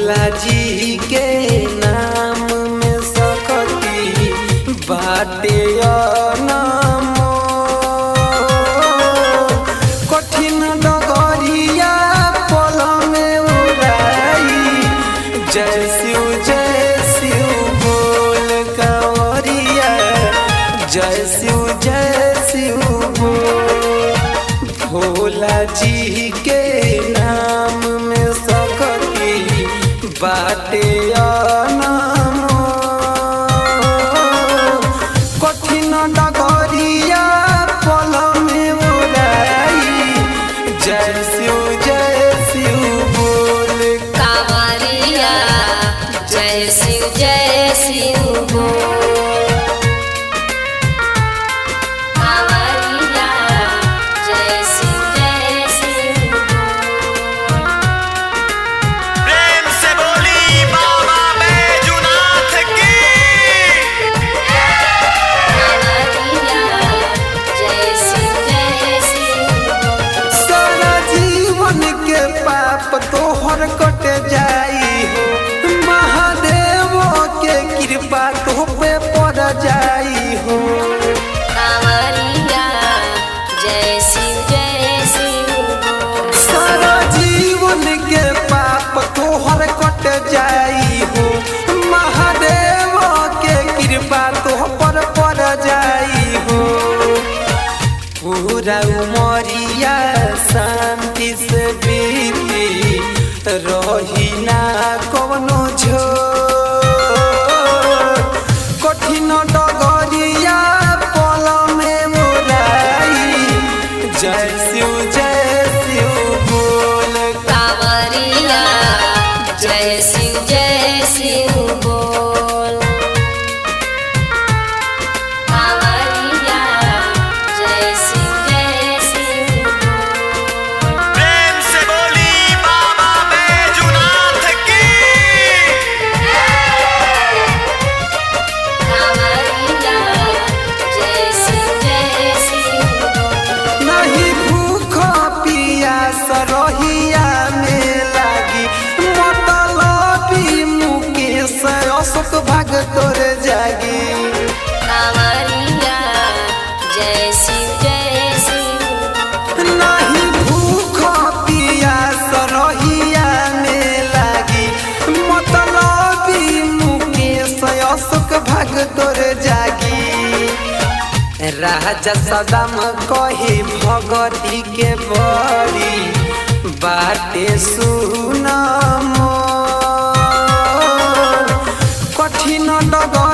भोला जी के नाम में सकती बाटे नमो। कठिन डगरिया पल में उड़ाई जय शिव बोल कंवरिया जय शिव बोल। भोला जी के नाम में सकती बाटे नमो। कठिन डगरिया पल में उड़ाई जय शिव बोल कांवरिया जय शिव बोल। कांवरिया जय शिव बोल। प्रेम से बोली बाबा बैजूनाथ की। कांवरिया जय शिव बोल। सारा जीवन के पाप तोहर कट जाई हो। महादेव के कृपा तो पे पड़ जाई हो। कांवरिया जय शिव बोल। सारा जीवन के पाप तोहर कट जाई हो। महादेव के कृपा तो पर पड़ जाई हो। पूरा उमरिया शांति से बीती रही ना कवनो झोर। कठिन डगरिया पल में उड़ाई जय शिव बोल। कांवरिया जय शिव बोल। कांवरिया जय शिव बोल। प्रेम से बोली बाबा बैजूनाथ की। कांवरिया जय शिव बोल। नहीं भूख पियास रहिया में लागी। मतलबी मुकेश अशोक भाग तोर जागी। कांवरिया जय शिव बोल। नहीं भूख पियास रहिया में लागी। मतलबी मुकेश अशोक भाग तोर जागी। राजा सदाम कही भगती के बड़ी बाटे सुन मोर। कठिन डगर